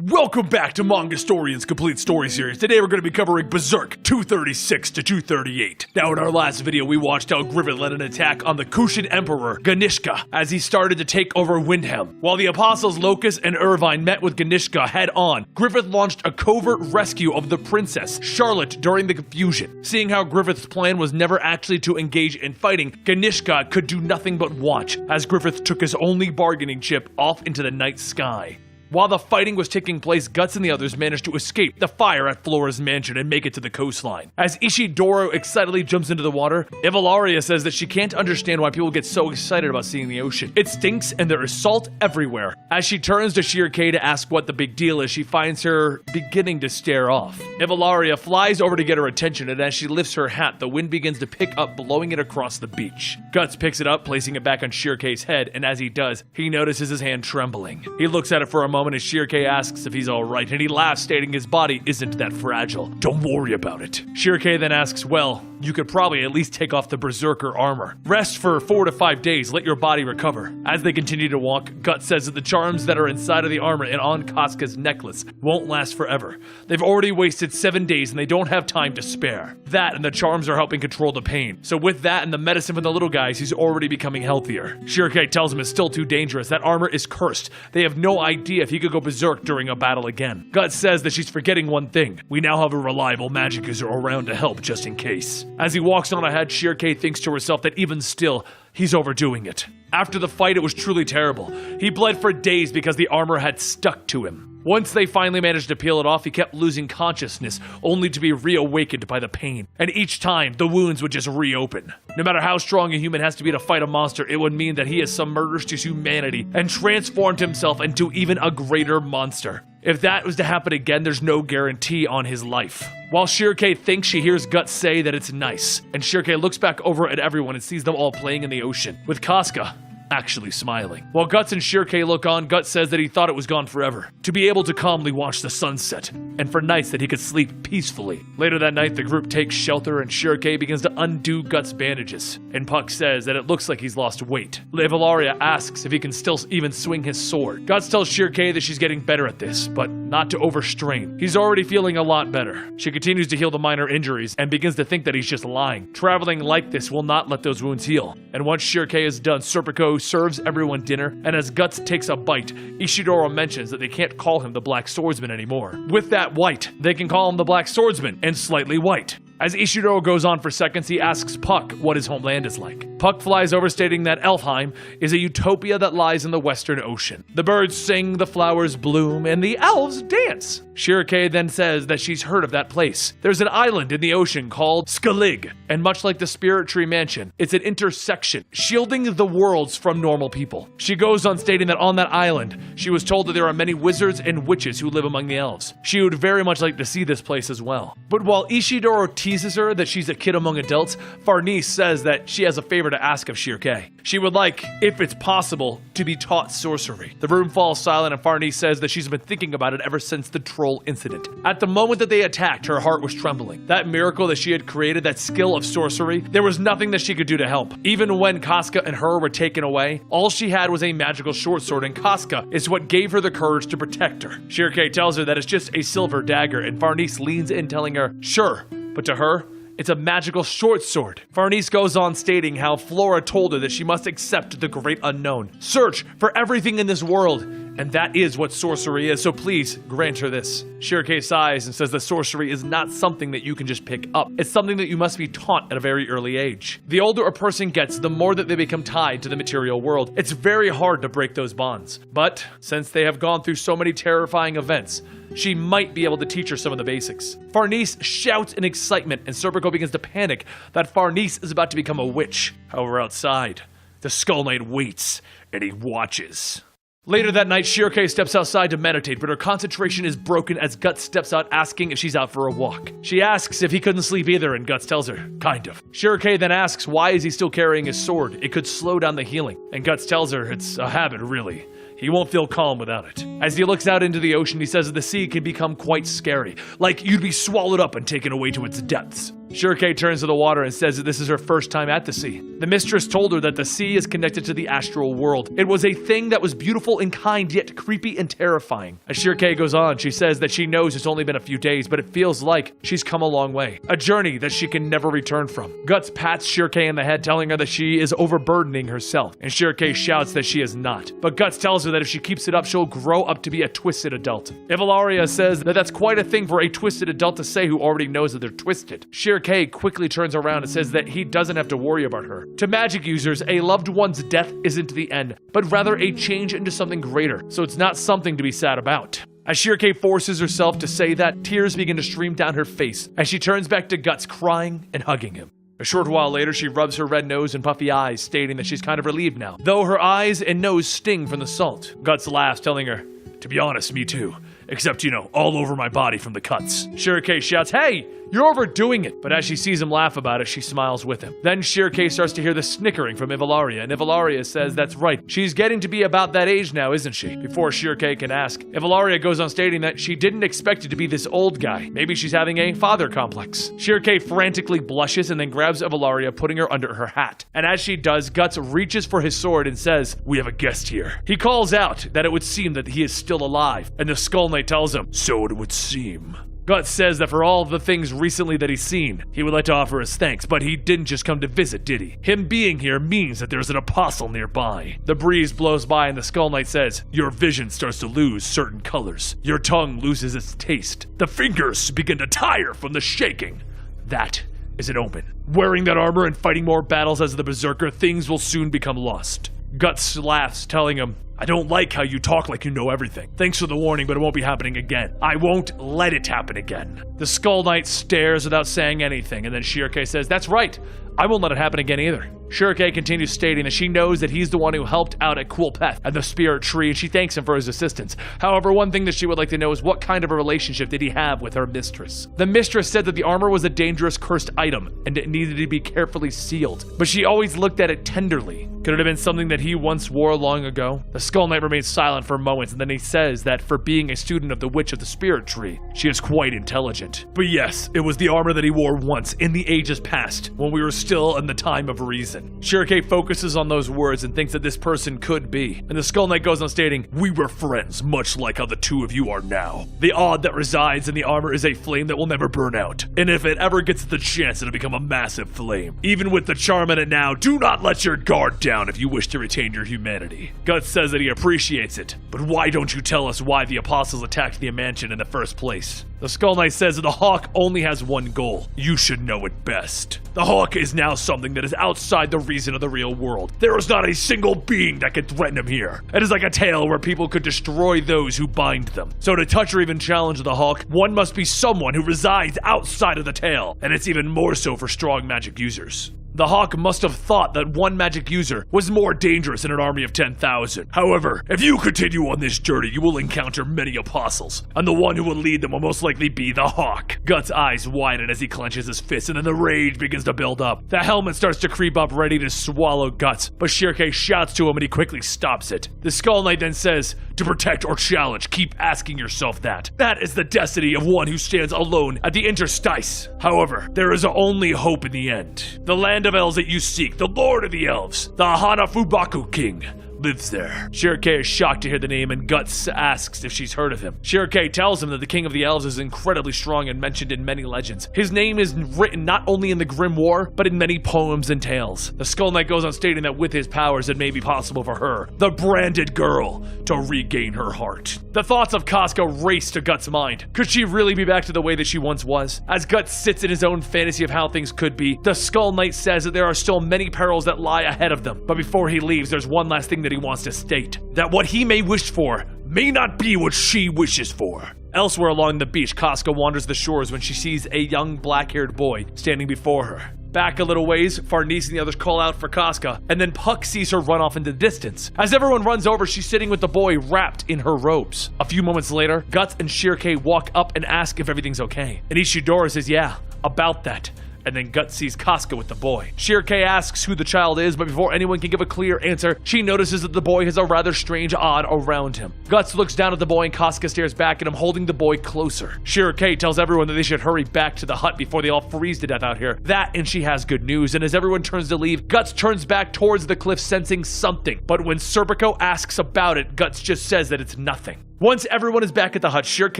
Welcome back to Manga Historian's Complete Story Series. Today we're going to be covering Berserk 236 to 238. Now in our last video we watched how Griffith led an attack on the Kushan Emperor, Ganishka, as he started to take over Windhelm. While the apostles Locus and Irvine met with Ganishka head on, Griffith launched a covert rescue of the princess, Charlotte, during the confusion. Seeing how Griffith's plan was never actually to engage in fighting, Ganishka could do nothing but watch, as Griffith took his only bargaining chip off into the night sky. While the fighting was taking place, Guts and the others managed to escape the fire at Flora's mansion and make it to the coastline. As Ishidoro excitedly jumps into the water, Evilaria says that she can't understand why people get so excited about seeing the ocean. It stinks and there is salt everywhere. As she turns to Shirkei to ask what the big deal is, she finds her beginning to stare off. Evilaria flies over to get her attention, and as she lifts her hat, the wind begins to pick up, blowing it across the beach. Guts picks it up, placing it back on Shirkei's head, and as he does, he notices his hand trembling. He looks at it for a moment as Shirkei asks if he's alright, and he laughs, stating his body isn't that fragile. Don't worry about it. Shirkei then asks, well, you could probably at least take off the Berserker armor. Rest for 4 to 5 days, let your body recover. As they continue to walk, Guts says that the charms that are inside of the armor and on Casca's necklace won't last forever. They've already wasted 7 days and they don't have time to spare. That and the charms are helping control the pain. So with that and the medicine for the little guys, he's already becoming healthier. Shirkei tells him it's still too dangerous. That armor is cursed. They have no idea if he could go berserk during a battle again. Guts says that she's forgetting one thing. We now have a reliable magic user around to help just in case. As he walks on ahead, Shirkei thinks to herself that even still, he's overdoing it. After the fight, it was truly terrible. He bled for days because the armor had stuck to him. Once they finally managed to peel it off, he kept losing consciousness, only to be reawakened by the pain. And each time, the wounds would just reopen. No matter how strong a human has to be to fight a monster, it would mean that he has submerged his humanity and transformed himself into even a greater monster. If that was to happen again, there's no guarantee on his life. While Shirkei thinks, she hears Guts say that it's nice, and Shirkei looks back over at everyone and sees them all playing in the ocean, with Casca actually smiling. While Guts and Shirkei look on, Guts says that he thought it was gone forever. To be able to calmly watch the sunset, and for nights that he could sleep peacefully. Later that night, the group takes shelter and Shirkei begins to undo Guts' bandages. And Puck says that it looks like he's lost weight. Evilaria asks if he can still even swing his sword. Guts tells Shirkei that she's getting better at this, but not to overstrain. He's already feeling a lot better. She continues to heal the minor injuries and begins to think that he's just lying. Traveling like this will not let those wounds heal. And once Shirkei is done, Serpico serves everyone dinner, and as Guts takes a bite, Ishidoro mentions that they can't call him the Black Swordsman anymore. With that white, they can call him the Black Swordsman, and slightly white. As Ishidoro goes on for seconds, he asks Puck what his homeland is like. Puck flies over, stating that Elfheim is a utopia that lies in the Western Ocean. The birds sing, the flowers bloom, and the elves dance. Shirkei then says that she's heard of that place. There's an island in the ocean called Skellig, and much like the Spirit Tree Mansion, it's an intersection, shielding the worlds from normal people. She goes on stating that on that island, she was told that there are many wizards and witches who live among the elves. She would very much like to see this place as well. But while Ishidoro teases her that she's a kid among adults, Farnese says that she has a favor to ask of Shirkei. She would like, if it's possible, to be taught sorcery. The room falls silent and Farnese says that she's been thinking about it ever since the troll incident. At the moment that they attacked, her heart was trembling. That miracle that she had created, that skill of sorcery, there was nothing that she could do to help. Even when Casca and her were taken away, all she had was a magical short sword, and Casca is what gave her the courage to protect her. Shirkei tells her that it's just a silver dagger, and Farnese leans in, telling her, sure, but to her, it's a magical short sword. Farnese goes on stating how Flora told her that she must accept the great unknown. Search for everything in this world, and that is what sorcery is, so please grant her this. Shirkei sighs and says that sorcery is not something that you can just pick up. It's something that you must be taught at a very early age. The older a person gets, the more that they become tied to the material world. It's very hard to break those bonds. But since they have gone through so many terrifying events, she might be able to teach her some of the basics. Farnese shouts in excitement, and Serpico begins to panic that Farnese is about to become a witch. However, outside, the Skull Knight waits, and he watches. Later that night, Shirkei steps outside to meditate, but her concentration is broken as Guts steps out asking if she's out for a walk. She asks if he couldn't sleep either, and Guts tells her, kind of. Shirkei then asks why is he still carrying his sword? It could slow down the healing. And Guts tells her it's a habit, really. He won't feel calm without it. As he looks out into the ocean, he says that the sea can become quite scary, like you'd be swallowed up and taken away to its depths. Shirkei turns to the water and says that this is her first time at the sea. The mistress told her that the sea is connected to the astral world. It was a thing that was beautiful and kind, yet creepy and terrifying. As Shirkei goes on, she says that she knows it's only been a few days, but it feels like she's come a long way. A journey that she can never return from. Guts pats Shirkei in the head, telling her that she is overburdening herself, and Shirkei shouts that she is not. But Guts tells her that if she keeps it up, she'll grow up to be a twisted adult. Ivalaria says that that's quite a thing for a twisted adult to say who already knows that they're twisted. Shirkei quickly turns around and says that he doesn't have to worry about her. To magic users, a loved one's death isn't the end, but rather a change into something greater, so it's not something to be sad about. As Shirkei forces herself to say that, tears begin to stream down her face as she turns back to Guts, crying and hugging him. A short while later, she rubs her red nose and puffy eyes, stating that she's kind of relieved now, though her eyes and nose sting from the salt. Guts laughs, telling her, "To be honest, me too. Except, you know, all over my body from the cuts." Shirkei shouts, "Hey, you're overdoing it!" But as she sees him laugh about it, she smiles with him. Then Shirkei starts to hear the snickering from Ivalaria, and Ivalaria says that's right. She's getting to be about that age now, isn't she? Before Shirkei can ask, Ivalaria goes on stating that she didn't expect it to be this old guy. Maybe she's having a father complex. Shirkei frantically blushes and then grabs Ivalaria, putting her under her hat. And as she does, Guts reaches for his sword and says, "We have a guest here." He calls out that it would seem that he is still alive, and the Skull Knight tells him, "So it would seem." Guts says that for all of the things recently that he's seen, he would like to offer his thanks, but he didn't just come to visit, did he? Him being here means that there's an apostle nearby. The breeze blows by and the Skull Knight says, "Your vision starts to lose certain colors. Your tongue loses its taste. The fingers begin to tire from the shaking. That is an omen. Wearing that armor and fighting more battles as the Berserker, things will soon become lost." Guts laughs, telling him, "I don't like how you talk like you know everything. Thanks for the warning, but it won't be happening again. I won't let it happen again." The Skull Knight stares without saying anything, and then Shirkei says, "That's right. I won't let it happen again either." Shirkei continues stating that she knows that he's the one who helped out at Coolpeth and the Spirit Tree, and she thanks him for his assistance. However, one thing that she would like to know is what kind of a relationship did he have with her mistress? The mistress said that the armor was a dangerous cursed item, and it needed to be carefully sealed, but she always looked at it tenderly. Could it have been something that he once wore long ago? The Skull Knight remains silent for moments, and then he says that for being a student of the Witch of the Spirit Tree, she is quite intelligent. But yes, it was the armor that he wore once in the ages past, when we were still in the time of reason. Shirkei focuses on those words and thinks that this person could be, and the Skull Knight goes on stating, "We were friends, much like how the two of you are now. The odd that resides in the armor is a flame that will never burn out, and if it ever gets the chance, it'll become a massive flame. Even with the charm in it now, do not let your guard down if you wish to retain your humanity." Guts says that he appreciates it, but why don't you tell us why the apostles attacked the mansion in the first place? The Skull Knight says that the Hawk only has one goal. You should know it best. The Hawk is now something that is outside the reason of the real world. There is not a single being that could threaten him here. It is like a tale where people could destroy those who bind them. So to touch or even challenge the Hawk, one must be someone who resides outside of the tale, and it's even more so for strong magic users. The Hawk must have thought that one magic user was more dangerous than an army of 10,000. However, if you continue on this journey, you will encounter many apostles, and the one who will lead them will most likely be the Hawk. Guts' eyes widen as he clenches his fist, and then the rage begins to build up. The helmet starts to creep up, ready to swallow Guts, but Shirkei shouts to him and he quickly stops it. The Skull Knight then says, "To protect or challenge, keep asking yourself that. That is the destiny of one who stands alone at the interstice. However, there is only hope in the end. The land of elves that you seek, the Lord of the Elves, the Hanafubaku King, lives there." Shirkei is shocked to hear the name, and Guts asks if she's heard of him. Shirkei tells him that the King of the Elves is incredibly strong and mentioned in many legends. His name is written not only in the Grim War, but in many poems and tales. The Skull Knight goes on stating that with his powers, it may be possible for her, the branded girl, to regain her heart. The thoughts of Casca race to Guts' mind. Could she really be back to the way that she once was? As Guts sits in his own fantasy of how things could be, the Skull Knight says that there are still many perils that lie ahead of them. But before he leaves, there's one last thing that he wants to state. That what he may wish for may not be what she wishes for. Elsewhere along the beach, Casca wanders the shores when she sees a young black-haired boy standing before her. Back a little ways, Farnese and the others call out for Casca, and then Puck sees her run off into the distance. As everyone runs over, she's sitting with the boy wrapped in her robes. A few moments later, Guts and Shirkei walk up and ask if everything's okay. And Ishidora says, "Yeah, about that. and then Guts sees Casca with the boy. Shirke asks who the child is, but before anyone can give a clear answer, she notices that the boy has a rather strange aura around him. Guts looks down at the boy and Casca stares back at him, holding the boy closer. Shirke tells everyone that they should hurry back to the hut before they all freeze to death out here. That and she has good news, and as everyone turns to leave, Guts turns back towards the cliff sensing something. But when Serpico asks about it, Guts just says that it's nothing. Once everyone is back at the hut, Shirke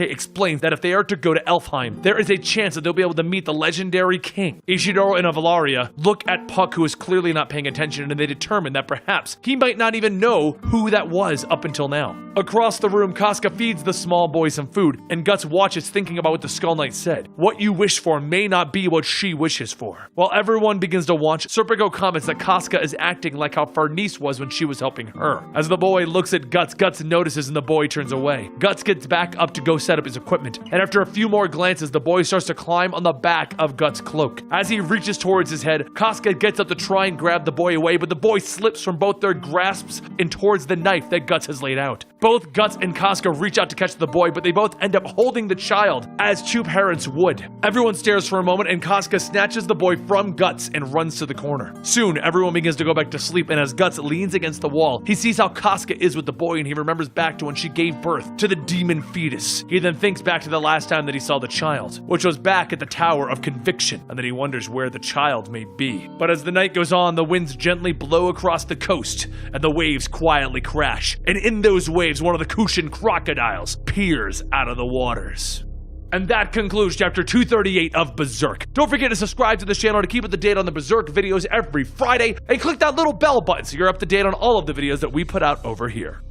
explains that if they are to go to Elfheim, there is a chance that they'll be able to meet the legendary king. Ishidoro and Avalaria look at Puck, who is clearly not paying attention, and they determine that perhaps he might not even know who that was up until now. Across the room, Casca feeds the small boy some food, and Guts watches thinking about what the Skull Knight said. What you wish for may not be what she wishes for. While everyone begins to watch, Serpico comments that Casca is acting like how Farnese was when she was helping her. As the boy looks at Guts, Guts notices and the boy turns away. Guts gets back up to go set up his equipment, and after a few more glances, the boy starts to climb on the back of Guts' cloak. As he reaches towards his head, Casca gets up to try and grab the boy away, but the boy slips from both their grasps and towards the knife that Guts has laid out. Both Guts and Casca reach out to catch the boy, but they both end up holding the child, as two parents would. Everyone stares for a moment, and Casca snatches the boy from Guts and runs to the corner. Soon, everyone begins to go back to sleep, and as Guts leans against the wall, he sees how Casca is with the boy, and he remembers back to when she gave birth to the demon fetus. He then thinks back to the last time that he saw the child, which was back at the Tower of Conviction, and then he wonders where the child may be. But as the night goes on, the winds gently blow across the coast, and the waves quietly crash. And in those waves, one of the Kushan crocodiles peers out of the waters. And that concludes chapter 238 of Berserk. Don't forget to subscribe to this channel to keep up to date on the Berserk videos every Friday, and click that little bell button so you're up to date on all of the videos that we put out over here.